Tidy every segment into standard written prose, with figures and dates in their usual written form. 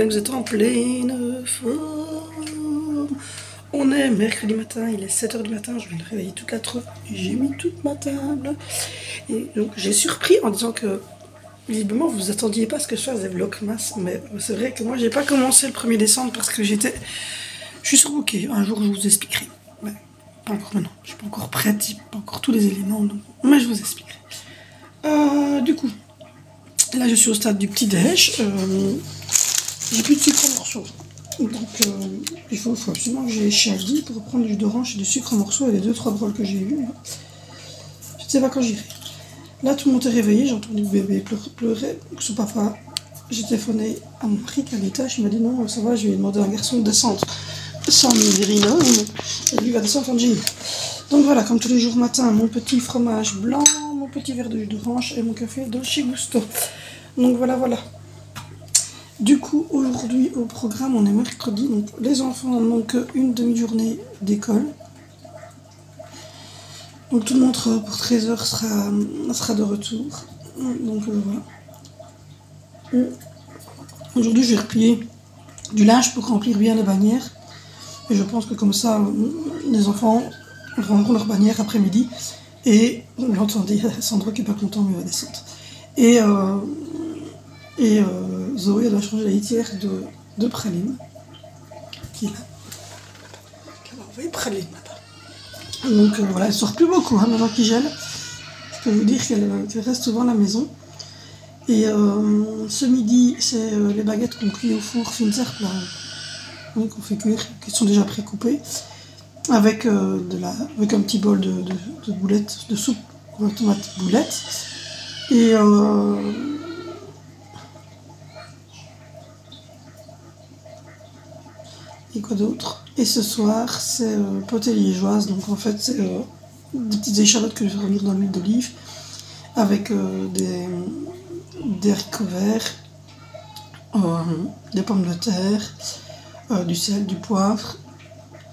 bien que vous êtes en pleine forme. On est mercredi matin, il est 7 h du matin, je vais le réveiller toute la troupe. J'ai mis toute ma table. Et donc j'ai surpris en disant que visiblement vous attendiez pas à ce que je fasse des vlogmas. Mais c'est vrai que moi j'ai pas commencé le 1er décembre parce que je suis surbookée. Un jour je vous expliquerai. Mais pas encore maintenant, je suis pas encore prête, j'ai pas encore tous les éléments. Donc... mais je vous expliquerai. Du coup, là je suis au stade du petit déj. J'ai plus de sucre en morceaux. Donc il faut absolument que j'aille chez Aldi pour prendre du jus d'orange et du sucre en morceaux et les 2-3 broles que j'ai eu. Je ne sais pas quand j'irai. Là tout le monde est réveillé, j'ai entendu le bébé pleurer. Donc son papa, j'ai téléphoné à mon mari qui est à l'étage, il m'a dit non ça va, je vais demander à un garçon de descendre sans Mérina et lui va descendre en jean. Donc voilà, comme tous les jours matin, mon petit fromage blanc, mon petit verre de jus d'orange et mon café Dolce Gusto. Donc voilà. Du coup, aujourd'hui au programme, on est mercredi, donc les enfants n'ont qu'une demi-journée d'école. Donc tout le monde pour 13 h sera de retour. Donc voilà. Aujourd'hui, je vais replier du linge pour remplir bien les bannières. Et je pense que comme ça, les enfants rendront leur bannière après-midi. Et vous l'entendez, Sandro qui n'est pas content, mais il va descendre. Et Zoé, elle a changé la litière de praline. Qui est là. Elle a envoyé praline là-bas. Donc voilà, elle ne sort plus beaucoup maintenant qu'il gèle. Je peux vous dire qu'elle reste souvent à la maison. Et ce midi, c'est les baguettes qu'on cuit au four Finzerp, qu'on fait cuire, qui sont déjà pré-coupées, avec un petit bol de boulettes, de soupe aux tomates boulettes. Et quoi d'autre? Et ce soir, c'est potée liégeoise, donc en fait, c'est des petites échalotes que je vais revenir dans l'huile d'olive, avec des haricots verts, des pommes de terre, du sel, du poivre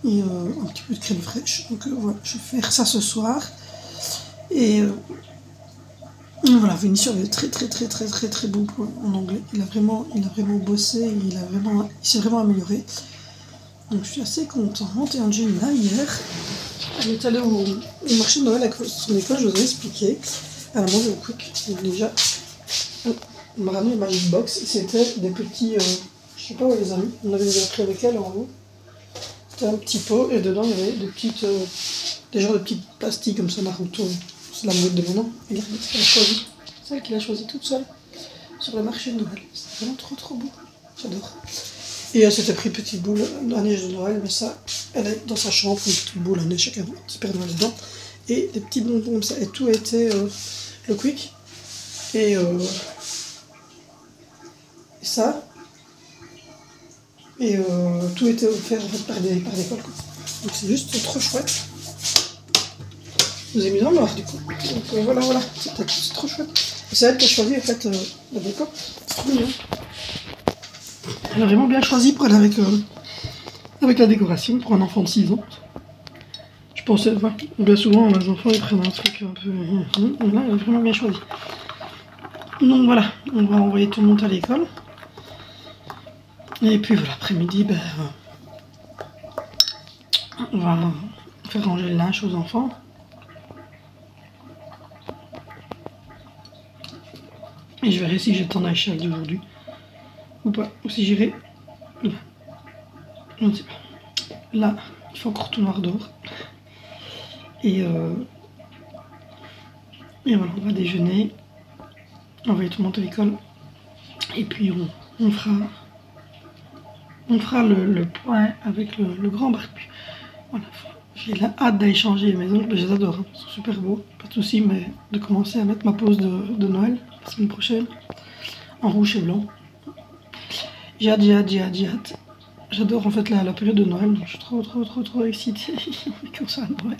et un petit peu de crème fraîche. Donc voilà, je vais faire ça ce soir. Et voilà, Vinicius avait très bon en anglais. Il a vraiment bossé, il s'est vraiment amélioré. Donc je suis assez contente. Et Angelina, hier, elle est allée au marché de Noël avec son école, je vous ai expliqué. Elle a mangé au quick. Donc déjà, elle m'a ramené une Magic Box. C'était des petits, je sais pas où elle les a mis. On avait déjà pris avec elle en haut. C'était un petit pot et dedans il y avait des genres de petites pastilles comme ça, Naruto. C'est la mode de maintenant. Et regardez ce qu'elle a choisi. C'est elle qui l'a choisi toute seule sur le marché de Noël. C'est vraiment trop beau. J'adore. Et elle s'était pris une petite boule à neige de Noël, mais ça, elle est dans sa chambre, une petite boule à neige, chacun un petit Père Noël dedans. Et des petits bonbons comme ça. Et tout a été le quick. Et ça. Et tout était offert en fait, par des écoles. Donc c'est juste trop chouette. Je vous ai mis dans l'or du coup. Donc voilà. C'est trop chouette. C'est elle qui a choisi en fait la déco. C'est trop mignon. Elle a vraiment bien choisi pour aller avec la décoration pour un enfant de 6 ans. Je pensais, bien souvent les enfants ils prennent un truc un peu... Là elle a vraiment bien choisi. Donc voilà, on va envoyer tout le monde à l'école. Et puis voilà, l'après-midi, on va faire ranger le linge aux enfants. Et je verrai si j'ai le temps d'aller chez Aldi aujourd'hui. Ou pas. Ou si j'irai là. Je ne sais pas. Là, il fait encore tout noir dehors. Et voilà, on va déjeuner. Envoyer tout le monde à l'école. Et puis on fera le point avec le grand barbu. Voilà. J'ai la hâte d'aller changer les maisons. Je les adore, hein. Ils sont super beaux. Pas de soucis, mais de commencer à mettre ma pause de Noël la semaine prochaine. En rouge et blanc. J'ai hâte. J'adore en fait la période de Noël, donc je suis trop excitée comme ça à Noël.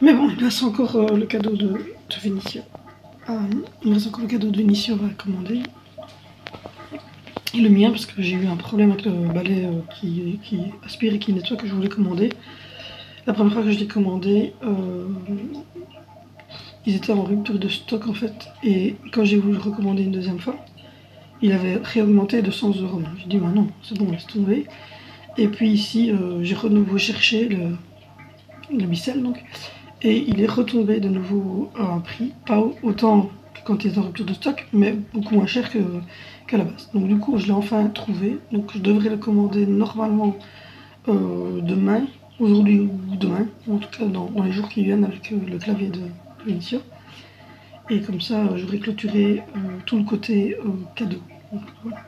Mais bon, il me reste encore le cadeau de Vinicius. Il me reste encore le cadeau de Vinicius à commander. Et le mien, parce que j'ai eu un problème avec le balai qui aspire et qui nettoie que je voulais commander. La première fois que je l'ai commandé, ils étaient en rupture de stock en fait. Et quand j'ai voulu recommander une deuxième fois, il avait réaugmenté de 100 €. J'ai dit, bah non, c'est bon, laisse tomber. Et puis ici, j'ai de nouveau cherché le Bicel, donc, et il est retombé de nouveau à un prix, pas autant que quand il est en rupture de stock, mais beaucoup moins cher qu'à la base. Donc du coup, je l'ai enfin trouvé, donc je devrais le commander normalement demain, aujourd'hui ou demain, en tout cas dans les jours qui viennent avec le clavier de Initio. Et comme ça, j'aurai clôturé tout le côté cadeau. Donc, voilà.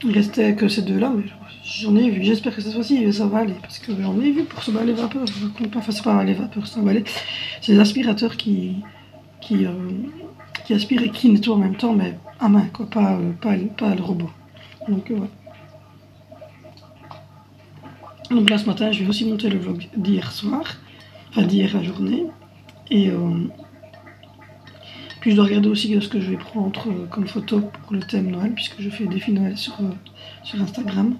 Il restait que ces deux-là, mais j'en ai vu. J'espère que cette fois-ci, ça va aller. Parce que j'en ai vu pour se balayer vapeur. Enfin, c'est pas les vapeurs, c'est balai. C'est des aspirateurs qui aspirent et qui nettoient en même temps, mais à main, quoi, pas le robot. Donc, voilà. Donc là, ce matin, je vais aussi monter le vlog d'hier soir. Enfin, d'hier la journée. Et puis je dois regarder aussi ce que je vais prendre comme photo pour le thème Noël, puisque je fais des défis Noël sur Instagram.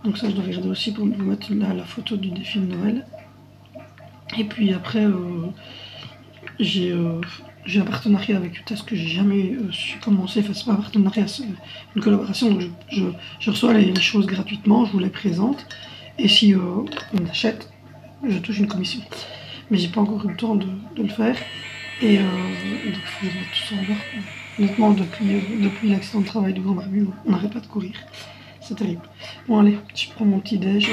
Donc ça, je dois regarder aussi pour vous mettre là la photo du défi de Noël. Et puis après, j'ai un partenariat avec Utah, que j'ai jamais su commencer. Enfin, c'est pas un partenariat, c'est une collaboration. Donc je reçois les choses gratuitement, je vous les présente. Et si on achète, je touche une commission. Mais j'ai pas encore eu le temps de le faire. Et donc je vais mettre tout ça en ordre. Honnêtement, depuis l'accident de travail du grand barbu, on n'arrête pas de courir. C'est terrible. Bon allez, je prends mon petit déj.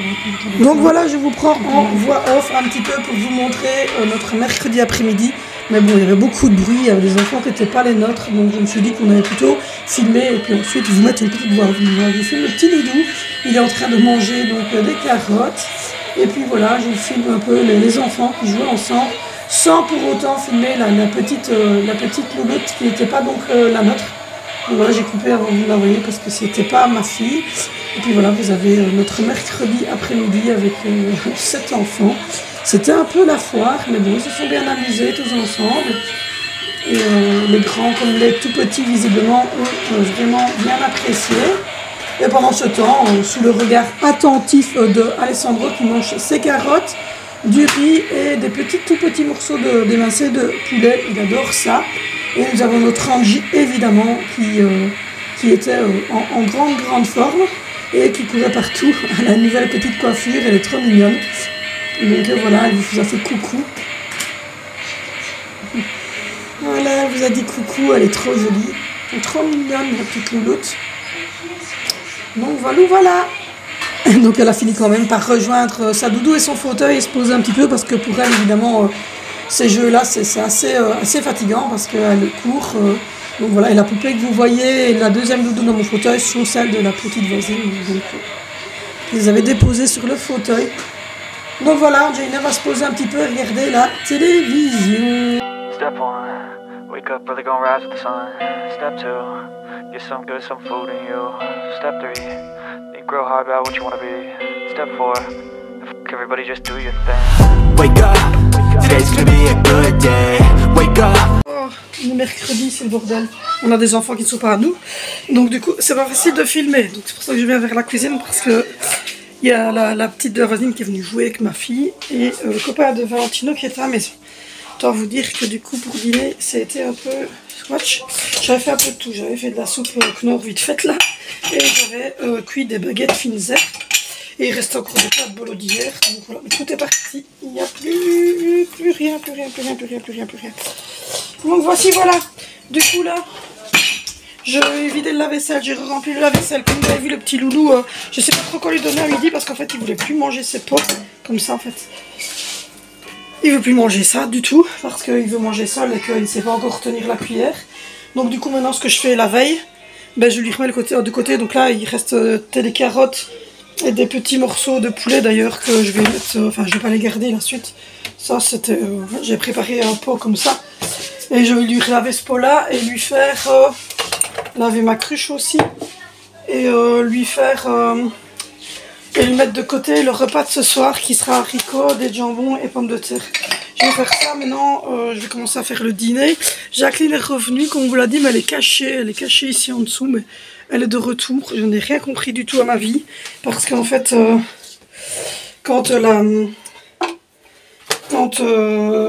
Donc voilà, je vous prends en voix off un petit peu pour vous montrer notre mercredi après-midi. Mais bon, il y avait beaucoup de bruit, il y avait des enfants qui n'étaient pas les nôtres. Donc je me suis dit qu'on allait plutôt filmer et puis ensuite vous mettre une petite voix off. Je filme le petit doudou. Il est en train de manger donc des carottes. Et puis voilà, je vous filme un peu les enfants qui jouent ensemble, sans pour autant filmer la petite louloute qui n'était pas donc la nôtre. Donc voilà, j'ai coupé avant que vous la voyez parce que c'était pas ma fille. Et puis voilà, vous avez notre mercredi après-midi avec 7 enfants. C'était un peu la foire, mais bon, ils se sont bien amusés tous ensemble. Et les grands comme les tout petits, visiblement, ont vraiment bien apprécié. Et pendant ce temps, sous le regard attentif de Alessandro qui mange ses carottes, du riz et des tout petits morceaux d'émincé de poulet, il adore ça. Et nous avons notre Angie évidemment qui était en grande forme et qui courait partout. Elle a une nouvelle petite coiffure, elle est trop mignonne. Donc voilà, elle vous a fait coucou. Voilà, elle vous a dit coucou, elle est trop jolie. Elle est trop mignonne, la petite louloute. Donc voilà. Donc elle a fini quand même par rejoindre sa doudou et son fauteuil et se poser un petit peu parce que pour elle évidemment ces jeux-là c'est assez fatigant parce qu'elle court. Donc voilà, et la poupée que vous voyez et la deuxième doudou dans mon fauteuil sont celles de la petite voisine. Donc je les avais déposées sur le fauteuil. Donc voilà, Jaina va se poser un petit peu et regarder la télévision. Step 1, wake up early, gonna rise with the sun. Step 2, get some good, some food in you. Step 3, think real hard about what you wanna be. Step 4, everybody just do your thing. Wake up, today's gonna be a good day. Wake up. Oh, le mercredi, c'est le bordel. On a des enfants qui ne sont pas à nous. Donc du coup, c'est pas facile de filmer. Donc c'est pour ça que je viens vers la cuisine parce que il y a la petite de la voisine qui est venue jouer avec ma fille et le copain de Valentino qui est à la maison. Autant vous dire que du coup pour dîner, ça a été un peu swatch. J'avais fait un peu de tout. J'avais fait de la soupe Knorr vite faite là et j'avais cuit des baguettes fines et il reste encore des plats de bolo d'hier. Donc voilà, tout est parti. Il n'y a plus rien. Donc voici voilà. Du coup là, je vais vider le lave-vaisselle, j'ai rempli le lave-vaisselle. Comme vous avez vu le petit loulou, je sais pas trop quoi lui donner à midi parce qu'en fait il voulait plus manger ses pots. Comme ça en fait. Il veut plus manger ça du tout parce qu'il veut manger seul et qu'il ne sait pas encore tenir la cuillère. Donc du coup maintenant ce que je fais la veille, ben, je lui remets le côté de côté. Donc là il reste des carottes et des petits morceaux de poulet d'ailleurs que je vais mettre, enfin je vais pas les garder la suite. Ça c'était, j'ai préparé un pot comme ça. Et je vais lui laver ce pot là et lui faire laver ma cruche aussi. Et lui faire... et lui mettre de côté le repas de ce soir qui sera haricots, des jambons et pommes de terre. Je vais faire ça maintenant, je vais commencer à faire le dîner. Jacqueline est revenue, comme on vous l'a dit, mais elle est cachée ici en dessous, mais elle est de retour. Je n'ai rien compris du tout à ma vie, parce qu'en fait, quand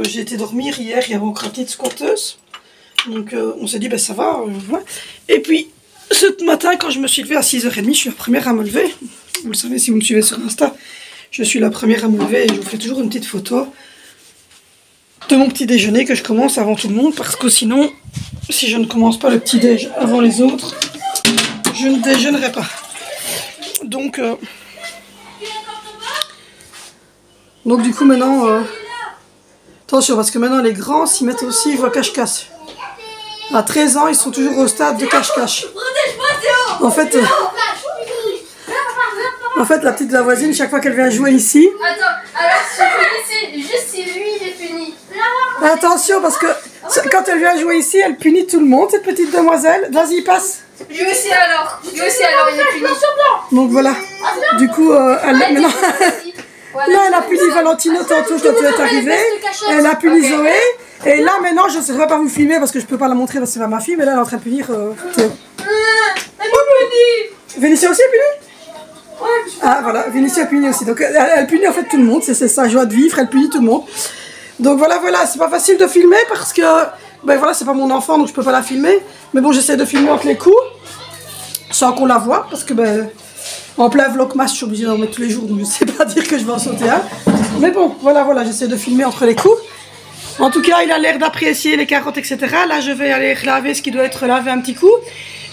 j'ai été dormir hier, il y avait encore une petite squatteuse. Donc on s'est dit, ben ça va, ouais. Et puis Ce matin, quand je me suis levée à 6h30, je suis la première à me lever. Vous le savez si vous me suivez sur Insta. Je suis la première à me lever et je vous fais toujours une petite photo de mon petit déjeuner que je commence avant tout le monde. Parce que sinon, si je ne commence pas le petit déj avant les autres, je ne déjeunerai pas. Donc du coup maintenant, attention parce que maintenant les grands s'y mettent aussi voix cache-cache. À 13 ans, ils sont toujours au stade de cache-cache. En fait, la petite de la voisine, chaque fois qu'elle vient jouer ici... Attends, alors si je juste si lui il est puni. Attention, parce que quand elle vient jouer ici, elle punit tout le monde, cette petite demoiselle. Vas-y, passe. Lui aussi alors, il est puni. Donc voilà, du coup, maintenant... Là, elle a puni Valentino tantôt quand tu es arrivé. Elle a puni Zoé. Et là, maintenant, je ne saurais pas vous filmer parce que je ne peux pas la montrer parce que c'est pas ma fille. Mais là, elle est en train de punir Théo. Elle m'a puni. Vénitia aussi est punie? Ouais. Ah, voilà, Vénitia est punie aussi. Donc, elle punit en fait tout le monde. C'est sa joie de vivre. Elle punit tout le monde. Donc, voilà. C'est pas facile de filmer parce que, ben voilà, c'est pas mon enfant donc je peux pas la filmer. Mais bon, j'essaie de filmer entre les coups sans qu'on la voie parce que, ben. En plein vlogmas, je suis obligée d'en mettre tous les jours, donc je ne sais pas dire que je vais en sauter un. Mais bon, voilà, j'essaie de filmer entre les coups. En tout cas, il a l'air d'apprécier les carottes, etc. Là, je vais aller laver ce qui doit être lavé un petit coup.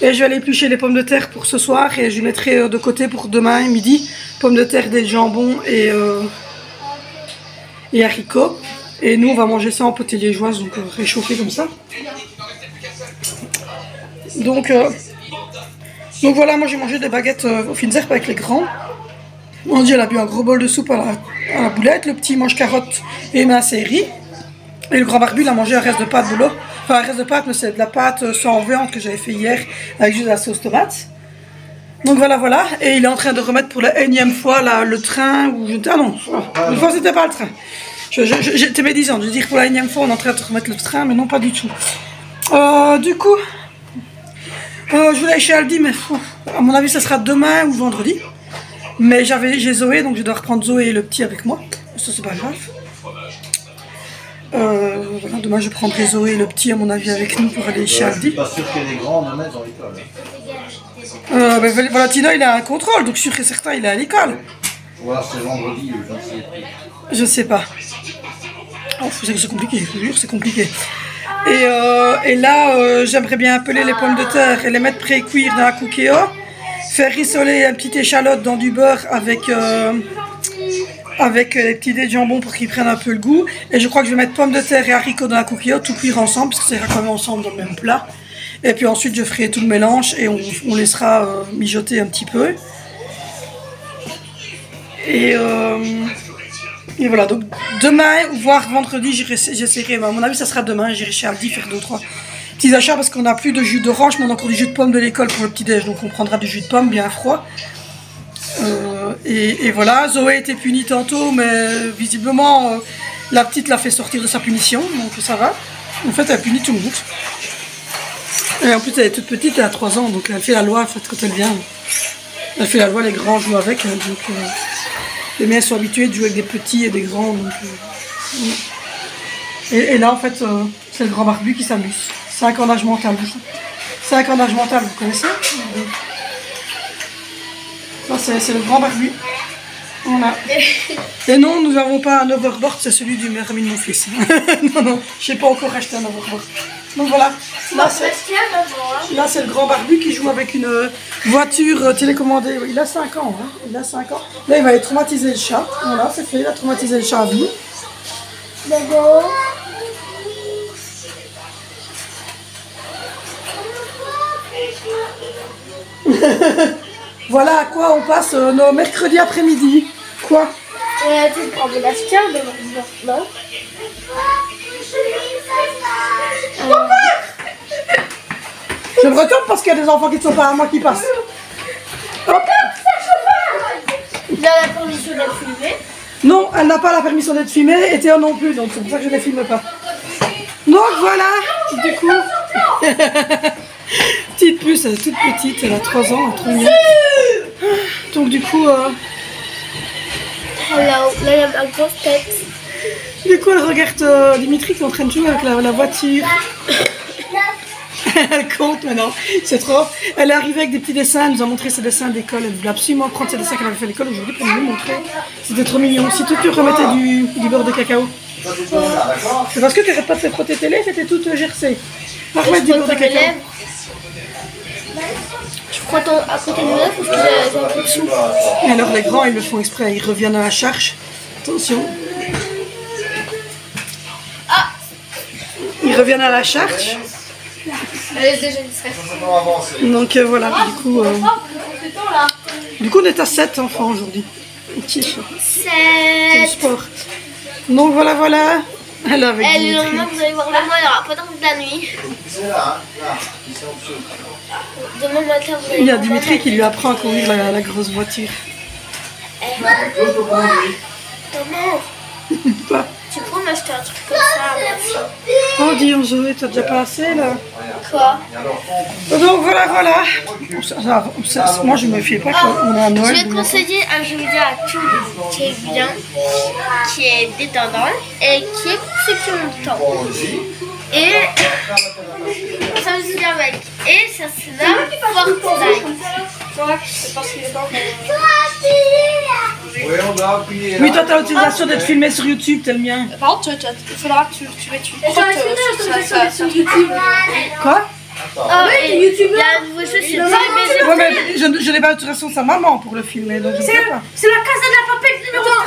Et je vais aller éplucher les pommes de terre pour ce soir. Et je mettrai de côté pour demain midi. Pommes de terre, des jambons et haricots. Et nous, on va manger ça en potée liégeoise, donc réchauffé comme ça. Donc voilà, moi j'ai mangé des baguettes au Finzerbe avec les grands. Andy elle a bu un gros bol de soupe à la boulette. Le petit mange carottes et mince et riz. Et le grand barbu il a mangé un reste de pâte de l'eau. Enfin un reste de pâte mais c'est de la pâte sans viande que j'avais fait hier avec juste de la sauce tomate. Donc voilà. Et il est en train de remettre pour la énième fois là, le train. Ah non, une fois c'était pas le train. J'étais médisante, je veux dire pour la énième fois on est en train de remettre le train mais non pas du tout. Du coup... je voulais aller chez Aldi, mais à mon avis, ça sera demain ou vendredi. Mais j'ai Zoé, donc je dois reprendre Zoé et le petit avec moi. Ça, c'est pas grave. Voilà, demain, je prendrai Zoé et le petit, à mon avis, avec nous pour aller chez Aldi. Je suis pas sûr qu'il y ait des grands demain dans l'école. Valentino, il a un contrôle, donc sûr et certain, il est à l'école. Ou alors c'est vendredi, je ne sais plus. Je sais pas. Oh, c'est compliqué, je vous jure, c'est compliqué. Et là, j'aimerais bien appeler les pommes de terre et les mettre pré-cuire dans la cookéo. Faire rissoler un petit échalote dans du beurre avec les petits dés de jambon pour qu'ils prennent un peu le goût. Et je crois que je vais mettre pommes de terre et haricots dans la cookéo, tout cuire ensemble, parce que ça ira quand même ensemble dans le même plat. Et puis ensuite, je ferai tout le mélange et on laissera mijoter un petit peu. Et voilà, donc demain, voire vendredi, j'essaierai, à mon avis ça sera demain, j'irai chez Aldi faire 2-3 petits achats parce qu'on n'a plus de jus d'orange, mais on a encore du jus de pomme de l'école pour le petit déj, donc on prendra du jus de pomme bien froid. Et voilà, Zoé était punie tantôt, mais visiblement la petite l'a fait sortir de sa punition, donc ça va. En fait, elle punit tout le monde. Et en plus, elle est toute petite, elle a 3 ans, donc elle fait la loi en fait, quand elle vient. Elle fait la loi, les grands jouent avec, donc... Les miens sont habitués de jouer avec des petits et des grands. Donc, et là, en fait, c'est le grand barbu qui s'amuse. C'est un carnage mental. C'est un carnage mental, vous connaissez? Ça, c'est le grand barbu. Voilà. Et non, nous n'avons pas un overboard, c'est celui du meilleur ami de mon fils. Non, je n'ai pas encore acheté un overboard. Donc voilà. Là, c'est le grand barbu qui joue avec une voiture télécommandée. Il a 5 ans. Hein. Il a 5 ans. Là, il va aller traumatiser le chat. Voilà, c'est fait. Il a traumatisé le chat à vie. D'abord. Voilà à quoi on passe nos mercredis après-midi. Quoi? Tu prends de la scar de non? Je me retourne parce qu'il y a des enfants qui ne sont pas à moi qui passent. Hop. Il a la permission d'être filmé. Non, elle n'a pas la permission d'être filmée et Théo non plus, donc c'est pour ça que je ne les filme pas. Donc voilà, du coup, petite puce, elle est toute petite, elle a 3 ans, elle est trop mignonne. Donc du coup, Là, il a une grosse tête. Du coup, elle regarde Dimitri qui est en train de jouer avec la voiture. Elle compte maintenant, c'est trop. Elle est arrivée avec des petits dessins, elle nous a montré ses dessins d'école. Elle voulait absolument prendre ses dessins qu'elle avait fait à l'école aujourd'hui pour nous montrer. C'était trop mignon. Si toi tu remettais du beurre de cacao. C'est parce que tu n'arrêtes pas de te frotter tes lèvres et t'es toute gercée. Va remettre du beurre de cacao. Je frotte à côté de mes lèvres parce que j'ai un peu de soupe. Et alors les grands ils le font exprès, ils reviennent à la charge. Attention. Ah, Ils reviennent à la charge. elle est déjà distraite. Donc voilà, du coup on est à 7 enfants aujourd'hui. C'est le C'est... sport. Donc voilà. Elle avec Et le Dimitri. lendemain, vous allez voir le mois, il n'y aura pas dormi de la nuit. Demain matin, vous allez Il y a voir Dimitri maman. qui lui apprend à conduire la grosse voiture. Maman, Quoi? tu peux m'acheter un truc comme ça, merci. Oh dis donc Zoé, t'as déjà pas assez là. Quoi? Donc voilà. Moi je me fie pas qu'on est à Je Noël. vais te conseiller un jeu vidéo à tout qui est bien, qui est détendant et qui est pour ceux qui ont le temps. Et ça me dit avec. Et ça se nomme Fortnite. Oui, on doit appuyer. Oui, toi t'as l'utilisation d'être filmé sur YouTube, t'es le mien. Par contre, il faudra que tu sur YouTube. Quoi? Ah, et il y a un nouveau jeu, c'est Ouais, mais je n'ai pas l'autorisation de sa maman pour le filmer, donc je ne sais pas. C'est la Casa de la Papel numéro 35.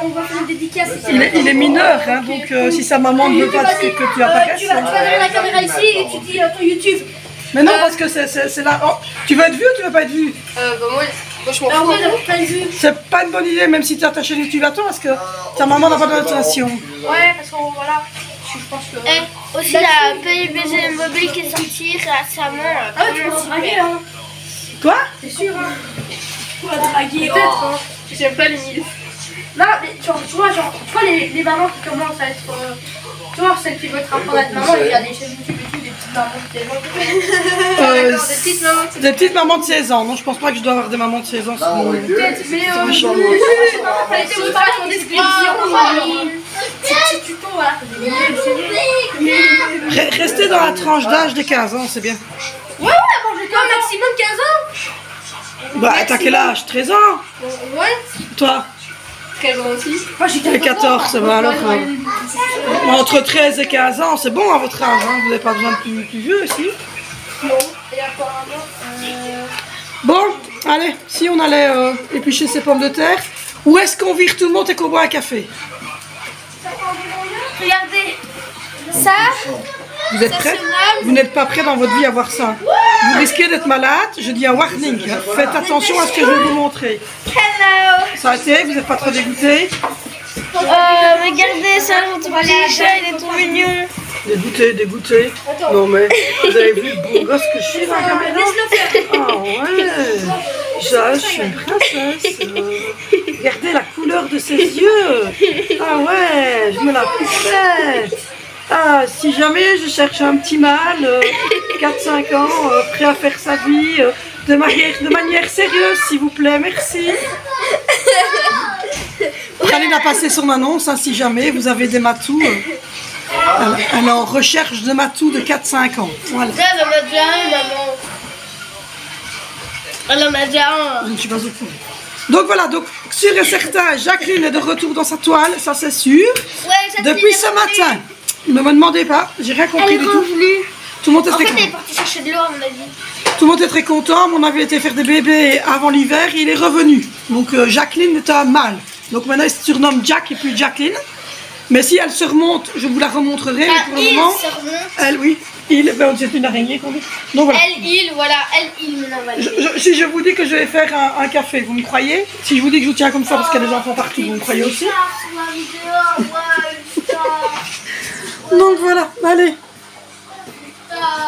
On va faire une dédicace. Il est mineur, hein, donc si sa maman ne veut pas que tu apparaisses. Tu vas donner la caméra ici et tu dis ton YouTube. Mais non, parce que c'est là. Oh, tu veux être vu ou tu veux pas être vu? Moi je m'en fous. C'est pas une bonne idée, même si tu as ta chaîne YouTube à toi, parce que ta maman n'a pas d'autorisation. Ouais, parce que voilà. Je pense que. Et aussi la PUBG Mobile qui est sortie récemment. Vraiment super. Quoi? C'est sûr, hein. Pour la draguer, peut-être, hein. J'aime pas les mille. Non, mais tu vois, les mamans qui commencent à être. Tu vois, celles qui veulent apprendre à être maman, il y a des chaînes YouTube et tout, des petites mamans qui des petites mamans. Des petites mamans de 16 ans. Non, je pense pas que je dois avoir des mamans de 16 ans. sinon- Peut-être, mais. méchant. Fallait que vous fassiez en description. Petit tuto, voilà. Restez dans la tranche d'âge des 15 ans, c'est bien. Ouais, bon, j'ai quand même maximum 15 ans. Bah, t'as quel âge? 13 ans? Ouais, Toi? 13 ans aussi. Moi, j'ai Et 14, ça va alors. Entre 13 et 15 ans, c'est bon à votre âge, hein. Vous n'avez pas besoin de plus vieux ici. Non. Et apparemment. Bon, allez, si on allait éplucher ces pommes de terre, où est-ce qu'on vire tout le monde et qu'on boit un café? Regardez, ça, Vous êtes prêts? Vous n'êtes pas prêts dans votre vie à voir ça. Vous risquez d'être malade, je dis un warning. Hein. Faites attention à ce que je vais vous montrer. hello. Ça a été, vous n'êtes pas trop dégoûtés? Regardez ça, notre petit chat, il est trop mignon. Dégoûté. Non mais, vous avez vu le beau gosse que je suis dans la caméra? Ah ouais, je suis une princesse. Regardez la couleur de ses yeux. Ah ouais, je me la poussette. Ah, si jamais je cherche un petit mâle, 4-5 ans, prêt à faire sa vie, de manière sérieuse, s'il vous plaît, merci. Caline a passé son annonce, hein, si jamais vous avez des matous. Elle est en recherche de matous de 4-5 ans. Voilà. Là, elle en a déjà un, maman. Elle en a déjà un. Je ne suis pas au courant. Donc voilà, donc sûr et certain, Jacqueline est de retour dans sa toile, ça c'est sûr. Ouais, Jacqueline Depuis est ce revenue. matin, ne me demandez pas, j'ai rien Elle compris est du tout. revenue. Tout le monde est En très fait, elle est content. partie chercher de l'eau, à mon avis. Tout le monde est très content. Mon avis était faire des bébés avant l'hiver, il est revenu. Donc Jacqueline est un mâle. Donc maintenant il se surnomme Jack et puis Jacqueline. Mais si elle se remonte, je vous la remontrerai. Mais Ah, pour le il moment, se remonte. elle, oui, c'est une araignée qu'on dit. Donc voilà. Elle, voilà, il, maintenant, voilà. Si je vous dis que je vais faire un café, vous me croyez? Si je vous dis que je vous tiens comme ça parce qu'il y a des enfants partout, vous me croyez aussi? Donc voilà, allez.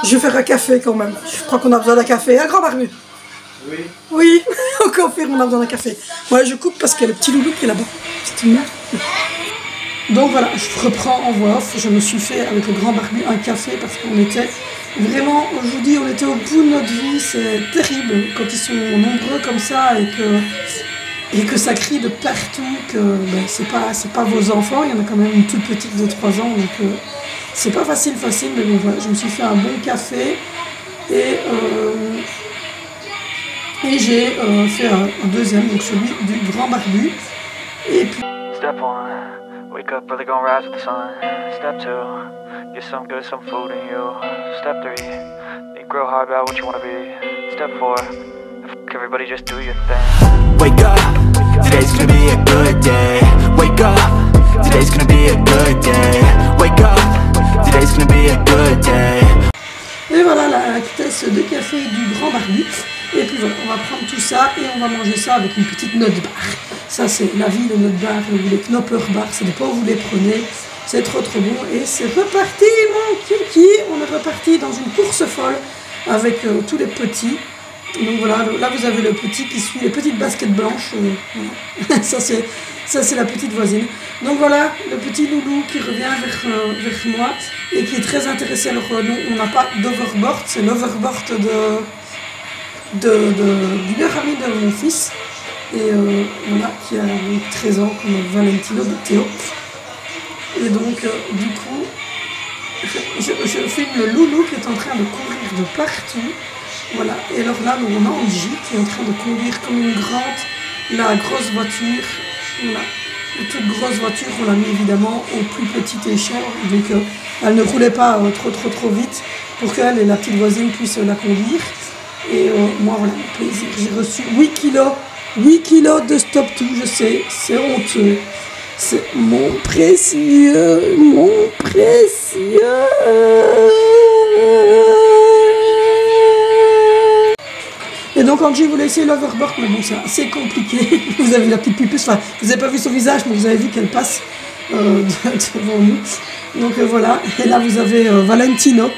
Je vais faire un café quand même. Je crois qu'on a besoin d'un café. Un grand barbu. Oui. Oui, on confirme, on a besoin d'un café. Ouais, je coupe parce qu'il y a le petit loulou qui est là-bas. C'est une merde. Donc voilà, je reprends en voix off. Je me suis fait avec le grand barbu un café parce qu'on était vraiment, je vous dis, on était au bout de notre vie. C'est terrible quand ils sont nombreux comme ça et que ça crie de partout, que ben, c'est pas vos enfants. Il y en a quand même une toute petite de 3 ans, donc c'est pas facile, mais bon voilà, je me suis fait un bon café et j'ai fait un deuxième, donc celui du grand barbu. Et puis... Step 1, wake up early, gonna rise with the sun. Step 2, get some good, some food in you. Step 3, think real hard about what you wanna be. Step 4, everybody just do your thing. Wake up, today's gonna be a good day. Wake up, today's gonna be a good day. Wake up, today's gonna be a good day. Et voilà la tasse de café du grand barbu. Et puis voilà, on va prendre tout ça et on va manger ça avec une petite note bar. Ça c'est la vie de notre bar, les Knopper bar, ça dépend où vous les prenez. C'est trop bon et c'est reparti mon kiki. On est reparti dans une course folle avec tous les petits. Donc voilà, là vous avez le petit qui suit les petites baskets blanches. Voilà. ça c'est la petite voisine. Donc voilà, le petit loulou qui revient vers moi et qui est très intéressé. Alors non, on n'a pas d'overboard, c'est l'overboard du meilleur ami de mon fils. Et voilà, qui a 13 ans comme Valentino de Théo. Et donc du coup, je filme le loulou qui est en train de courir de partout. Voilà, et alors là, on a Angie qui est en train de conduire comme une grande, la grosse voiture. Voilà, la toute grosse voiture, on l'a mis évidemment au plus petite échelle. Donc elle ne roulait pas trop vite pour qu'elle et la petite voisine puissent la conduire. Et moi, voilà, plaisir. J'ai reçu 8 kilos de stop tout, je sais, c'est honteux. C'est mon précieux. Et donc Angie voulait essayer l'overboard, mais bon c'est assez compliqué. Vous avez la petite pupusse, enfin vous n'avez pas vu son visage, mais vous avez vu qu'elle passe devant nous. Donc voilà, et là vous avez Valentino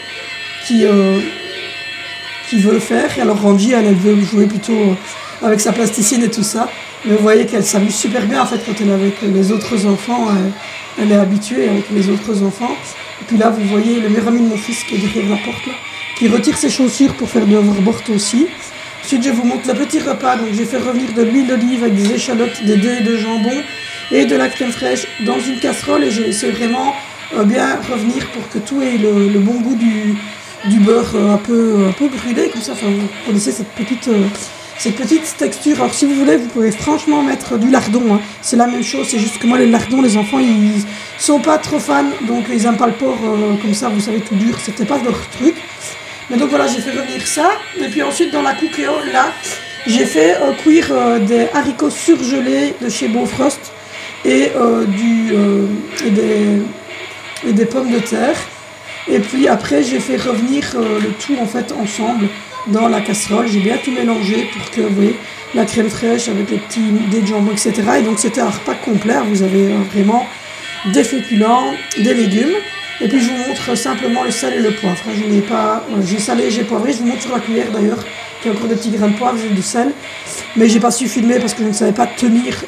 qui veut le faire. Et alors Angie elle veut jouer plutôt avec sa plasticine et tout ça. Mais vous voyez qu'elle s'amuse super bien en fait quand elle est avec les autres enfants. Elle est habituée avec les autres enfants. Et puis là vous voyez le meilleur ami de mon fils qui est derrière la porte là, qui retire ses chaussures pour faire de l'overboard aussi. Ensuite, je vous montre le petit repas. Donc, j'ai fait revenir de l'huile d'olive avec des échalotes, des dés de jambon et de la crème fraîche dans une casserole. Et j'ai laissé vraiment bien revenir pour que tout ait le bon goût du beurre un peu brûlé. Comme ça, enfin, vous connaissez cette petite texture. Alors, si vous voulez, vous pouvez franchement mettre du lardon. Hein. C'est la même chose. C'est juste que moi, les lardons, les enfants, ils sont pas trop fans. Donc, ils n'aiment pas le porc comme ça. Vous savez, tout dur. C'était pas leur truc. Mais donc voilà, j'ai fait revenir ça. Et puis ensuite, dans la cookéo, là, j'ai fait cuire des haricots surgelés de chez Beaufrost et des pommes de terre. Et puis après, j'ai fait revenir le tout en fait ensemble dans la casserole. J'ai bien tout mélangé pour que, vous voyez, la crème fraîche avec les petits dés de jambon, etc. Et donc c'était un repas complet. Vous avez vraiment des féculents, des légumes. Et puis je vous montre simplement le sel et le poivre. Je n'ai pas, j'ai salé, j'ai poivré. Je vous montre sur la cuillère d'ailleurs qu'il y a encore des petits grains de poivre et de sel. Mais j'ai pas su filmer parce que je ne savais pas tenir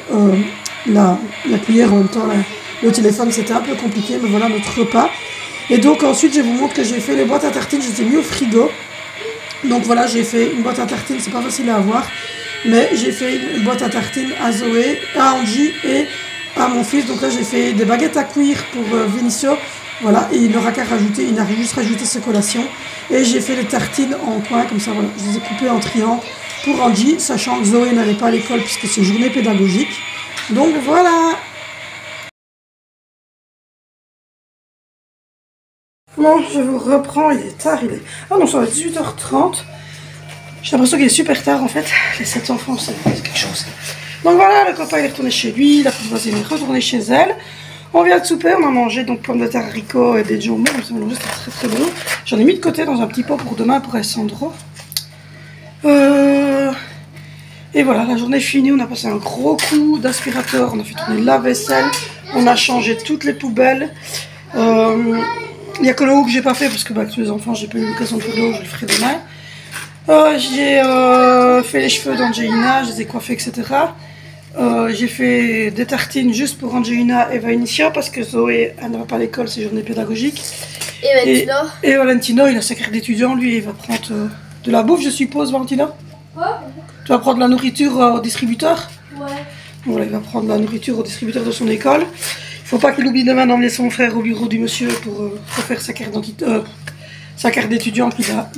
la cuillère en même temps. Le téléphone, c'était un peu compliqué, mais voilà notre repas. Et donc ensuite je vous montre que j'ai fait les boîtes à tartines. Je les ai mis au frigo. Donc voilà, j'ai fait une boîte à tartines. C'est pas facile à avoir, mais j'ai fait une boîte à tartines à Zoé, à Angie et à mon fils. Donc là j'ai fait des baguettes à cuire pour Vinicio. Voilà, et il n'aura qu'à rajouter, il n'a juste rajouté ses collations. Et j'ai fait les tartines en coin, comme ça, voilà. Je les ai coupées en triangle pour Angie, sachant que Zoé n'allait pas à l'école puisque c'est journée pédagogique. Donc voilà. Bon, je vous reprends, il est tard, il est... Ah non, ça va être 18h30. J'ai l'impression qu'il est super tard en fait. Les 7 enfants, c'est quelque chose. Donc voilà, le copain il est retourné chez lui, la petite voisine est retournée chez elle. On vient de souper, on a mangé donc pommes de terre, haricots et des jambons, comme ça mélangé, c'était très bon. J'en ai mis de côté dans un petit pot pour demain pour Alessandro. Et voilà, la journée est finie, on a passé un gros coup d'aspirateur, on a fait tourner la vaisselle, on a changé toutes les poubelles. Il n'y a que le haut que j'ai pas fait parce que avec tous les enfants j'ai pas eu l'occasion de faire le haut, je le ferai demain. J'ai fait les cheveux d'Angelina, je les ai coiffés, etc. J'ai fait des tartines juste pour Angelina et Vinicio parce que Zoé elle ne va pas à l'école, c'est journée pédagogique. Et Valentino, il a sa carte d'étudiant, lui il va prendre de la bouffe, je suppose, Valentino. Ouais. Tu vas prendre de la nourriture au distributeur? Ouais. Voilà, il va prendre de la nourriture au distributeur de son école. Il Faut pas qu'il oublie demain d'emmener son frère au bureau du monsieur pour faire sa carte d'identité, sa carte d'étudiant qu'il a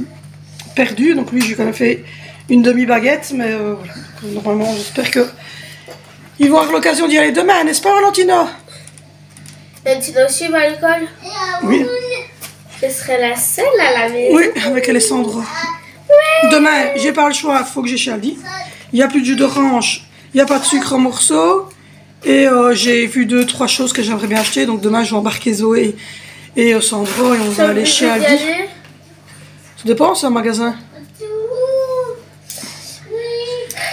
perdue. Donc lui, j'ai quand même fait une demi-baguette, mais voilà. Donc, normalement, j'espère que ils vont avoir l'occasion d'y aller demain, n'est-ce pas, Valentina? Valentina aussi va à l'école? Oui. Ce serait la seule à la maison. Oui, avec Alessandro. Demain, j'ai pas le choix, faut que j'ai chez Aldi. Il n'y a plus de jus d'orange, il n'y a pas de sucre en morceaux. Et j'ai vu 2-3 choses que j'aimerais bien acheter. Donc demain, je vais embarquer Zoé et Sandro et on va aller chez Aldi. Ça dépend, c'est un magasin.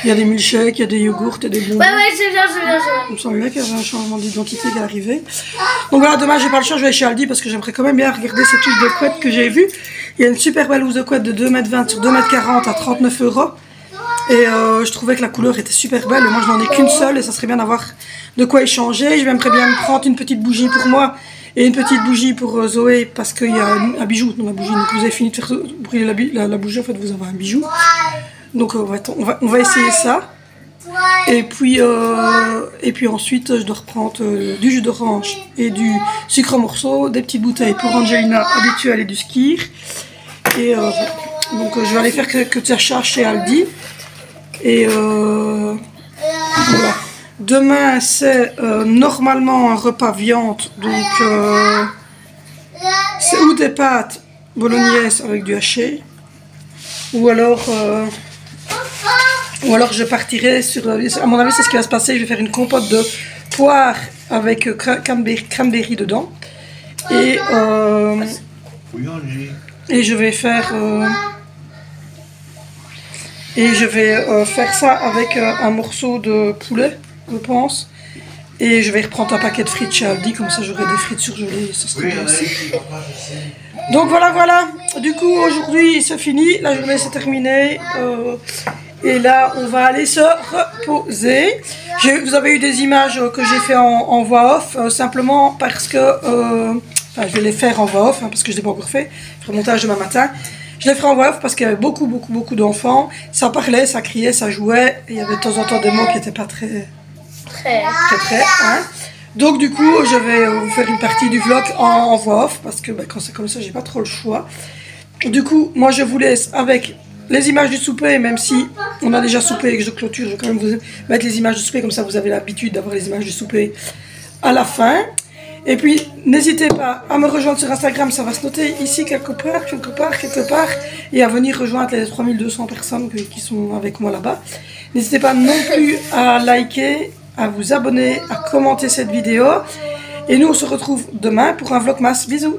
Il y a des milkshakes, il y a des yogourts, il y a des bonbons. Ouais, je viens. Il me semblait qu'il y avait un changement d'identité qui est arrivé. Donc voilà, demain, j'ai pas le choix, je vais aller chez Aldi parce que j'aimerais quand même bien regarder cette touche de couette que j'ai vue. Il y a une super belle housse de couette de 2,20 m sur 2,40 m à 39 €. Et je trouvais que la couleur était super belle. Et moi, je n'en ai qu'une seule et ça serait bien d'avoir de quoi échanger. Je vais bien me prendre une petite bougie pour moi et une petite bougie pour Zoé parce qu'il y a un bijou dans la bougie. Donc vous avez fini de faire brûler la bougie, en fait, vous avez un bijou. Donc on va essayer ça. Et puis ensuite, je dois reprendre du jus d'orange et du sucre en morceaux, des petites bouteilles pour Angelina habituée à aller du ski. Et donc je vais aller faire quelques achats chez Aldi. Et voilà. Demain, c'est normalement un repas viande. Donc c'est ou des pâtes bolognaises avec du haché. Ou alors je partirai sur... À mon avis, c'est ce qui va se passer. Je vais faire une compote de poire avec cranberry dedans. Et je vais faire... faire ça avec un morceau de poulet, je pense. Et je vais reprendre un paquet de frites chez Aldi, comme ça j'aurai des frites surgelées. Ça serait bien aussi. Donc voilà. Du coup, aujourd'hui, c'est fini. La journée, c'est terminée. Et là, on va aller se reposer. Vous avez eu des images que j'ai fait en voix off, simplement parce que... je vais les faire en voix off, parce que je ne l'ai pas encore fait. Je ferai le montage demain matin. Je les ferai en voix off parce qu'il y avait beaucoup d'enfants. Ça parlait, ça criait, ça jouait. Et il y avait de temps en temps des mots qui n'étaient pas très... hein. Donc du coup, je vais vous faire une partie du vlog en voix off. Parce que quand c'est comme ça, j'ai pas trop le choix. Du coup, moi je vous laisse avec les images du souper. Même si on a déjà soupé et que je clôture, je vais quand même vous mettre les images du souper. Comme ça, vous avez l'habitude d'avoir les images du souper à la fin. Et puis, n'hésitez pas à me rejoindre sur Instagram, ça va se noter ici quelque part, et à venir rejoindre les 3200 personnes qui sont avec moi là-bas. N'hésitez pas non plus à liker, à vous abonner, à commenter cette vidéo. Et nous, on se retrouve demain pour un vlogmas. Bisous!